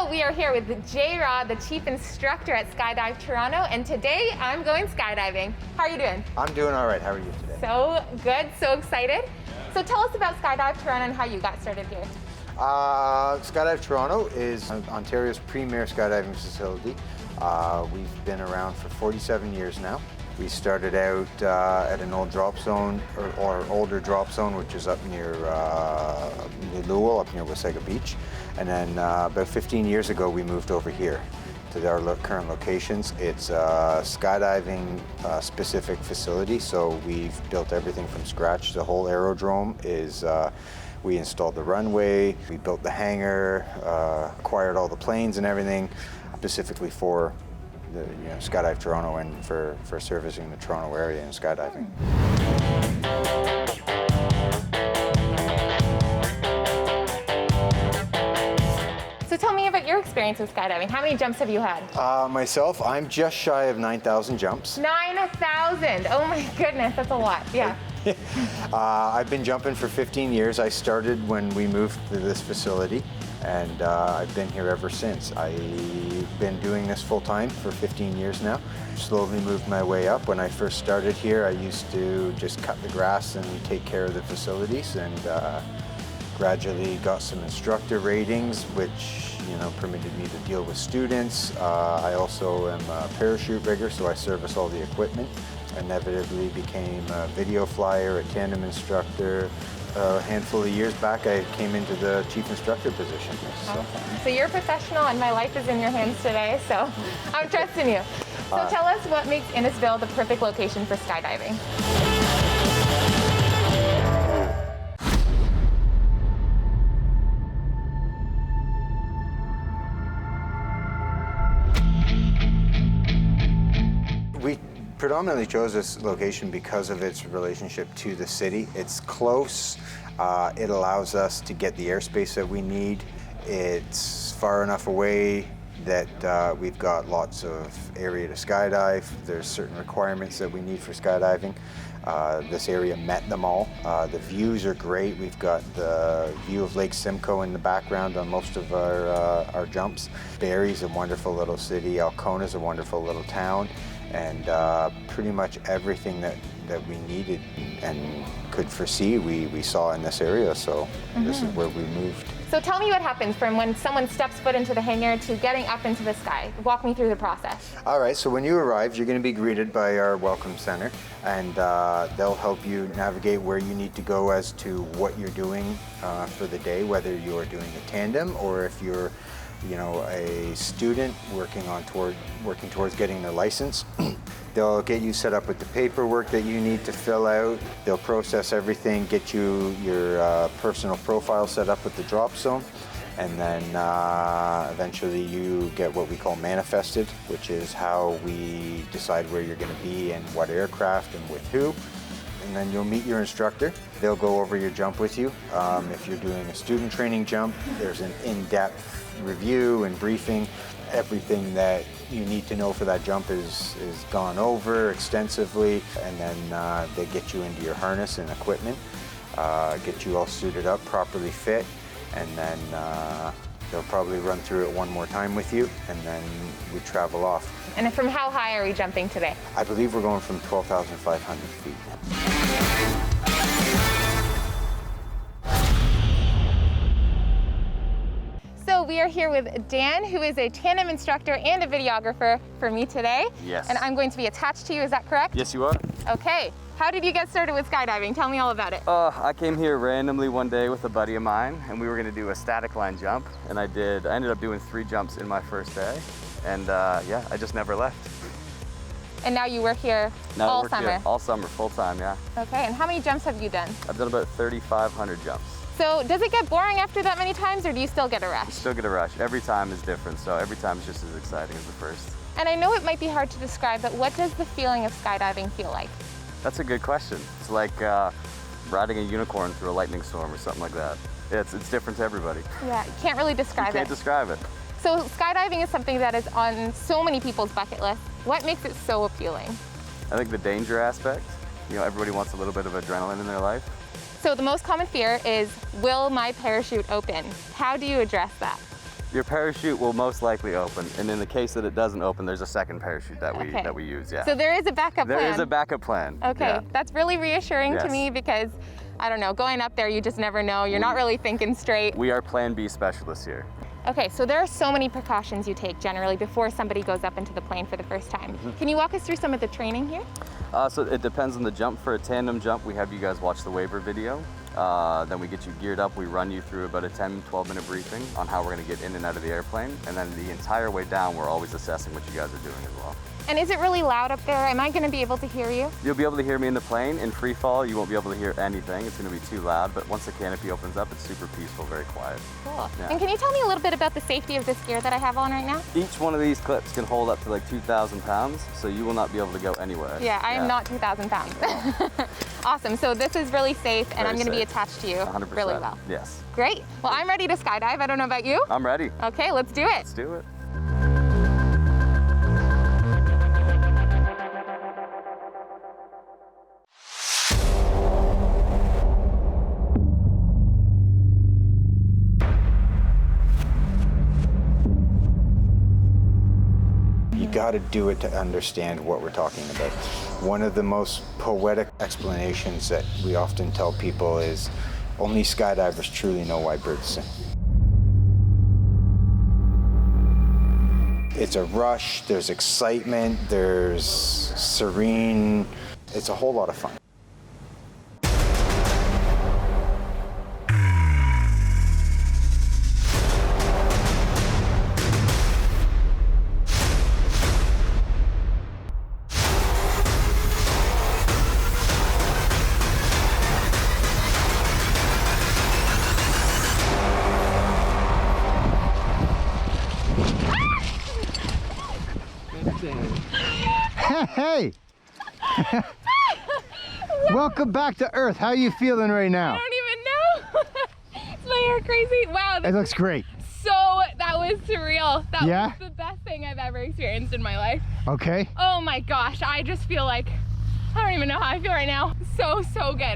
We are here with J-Rod, the chief instructor at Skydive Toronto, and today I'm going skydiving. How are you doing? I'm doing all right. How are you today? So good, so excited. So tell us about Skydive Toronto and how you got started here. Skydive Toronto is Ontario's premier skydiving facility. We've been around for 47 years now. We started out at an old drop zone, or older drop zone, which is up near Lowell, up near Wasaga Beach. And then about 15 years ago, we moved over here to our current locations. It's a skydiving specific facility, so we've built everything from scratch. The whole aerodrome is, we installed the runway, we built the hangar, acquired all the planes and everything, specifically for the Skydive Toronto and for servicing the Toronto area and skydiving. So tell me about your experience with skydiving. How many jumps have you had? Myself, I'm just shy of 9,000 jumps. 9,000! Oh my goodness, that's a lot, yeah. I've been jumping for 15 years. I started when we moved to this facility, and I've been here ever since. I've been doing this full time for 15 years now. Slowly moved my way up. When I first started here, I used to just cut the grass and take care of the facilities, and gradually got some instructor ratings, which permitted me to deal with students. I also am a parachute rigger, so I service all the equipment. Inevitably became a video flyer, a tandem instructor. A handful of years back, I came into the chief instructor position. Awesome. So you're a professional, and my life is in your hands today, so I'm trusting you. So tell us what makes Innisfil the perfect location for skydiving. We predominantly chose this location because of its relationship to the city. It's close. It allows us to get the airspace that we need. It's far enough away that we've got lots of area to skydive. There's certain requirements that we need for skydiving. This area met them all. The views are great. We've got the view of Lake Simcoe in the background on most of our jumps. Barrie's a wonderful little city. Alcona's a wonderful little town. And pretty much everything that we needed and could foresee, we saw in this area, so this is where we moved. So tell me what happens from when someone steps foot into the hangar to getting up into the sky. Walk me through the process. All right, so when you arrive, you're going to be greeted by our welcome center, and they'll help you navigate where you need to go as to what you're doing for the day, whether you're doing a tandem or if you're a student working towards getting their license. They'll get you set up with the paperwork that you need to fill out. They'll process everything, get you your personal profile set up with the drop zone, and then eventually you get what we call manifested, which is how we decide where you're going to be and what aircraft and with who. And then you'll meet your instructor. They'll go over your jump with you. If you're doing a student training jump, there's an in-depth review and briefing. Everything that you need to know for that jump is gone over extensively, and then they get you into your harness and equipment, get you all suited up, properly fit, and then they'll probably run through it one more time with you, and then we travel off. And from how high are we jumping today? I believe we're going from 12,500 feet. So we are here with Dan, who is a tandem instructor and a videographer for me today. Yes. And I'm going to be attached to you, is that correct? Yes, you are. Okay. How did you get started with skydiving? Tell me all about it. I came here randomly one day with a buddy of mine, and we were going to do a static line jump, and I ended up doing 3 jumps in my first day, and yeah, I just never left. And now you work here all summer? Here all summer, full time, yeah. Okay, and how many jumps have you done? I've done about 3,500 jumps. So does it get boring after that many times, or do you still get a rush? You still get a rush. Every time is different, so every time is just as exciting as the first. And I know it might be hard to describe, but what does the feeling of skydiving feel like? That's a good question. It's like riding a unicorn through a lightning storm or something like that. It's different to everybody. Yeah, you can't really describe You can't it. describe it. So skydiving is something that is on so many people's bucket list. What makes it so appealing? I think the danger aspect. You know, everybody wants a little bit of adrenaline in their life. So the most common fear is, will my parachute open? How do you address that? Your parachute will most likely open, and in the case that it doesn't open, there's a second parachute that we use. Yeah. So there is a backup plan. There is a backup plan. Okay, Yeah. that's really reassuring to Yes. me because, I don't know, going up there, you just never know. You're not really thinking straight. We are Plan B specialists here. Okay, so there are so many precautions you take generally before somebody goes up into the plane for the first time. Can you walk us through some of the training here? So it depends on the jump. For a tandem jump, we have you guys watch the waiver video. Then we get you geared up. We run you through about a 10, 12-minute briefing on how we're going to get in and out of the airplane. And then the entire way down, we're always assessing what you guys are doing as well. And is it really loud up there? Am I going to be able to hear you? You'll be able to hear me in the plane. In free fall, you won't be able to hear anything. It's going to be too loud. But once the canopy opens up, it's super peaceful, very quiet. Cool. Yeah. And can you tell me a little bit about the safety of this gear that I have on right now? Each one of these clips can hold up to like 2,000 pounds, so you will not be able to go anywhere. Yeah, I am not 2,000 pounds. Awesome, so this is really safe and Very I'm going to be safe. attached to you 100%. really well. Yes. Great, well I'm ready to skydive. I don't know about you. I'm ready. Okay, let's do it. Let's do it. You got to do it to understand what we're talking about. One of the most poetic explanations that we often tell people is only skydivers truly know why birds sing. It's a rush, there's excitement, there's serene, it's a whole lot of fun. Hey! Welcome back to Earth. How are you feeling right now? I don't even know. Is my hair crazy? Wow, It looks great. that was surreal. That Yeah? was the best thing I've ever experienced in my life. Okay. Oh my gosh, I just feel like, I don't even know how I feel right now. So good.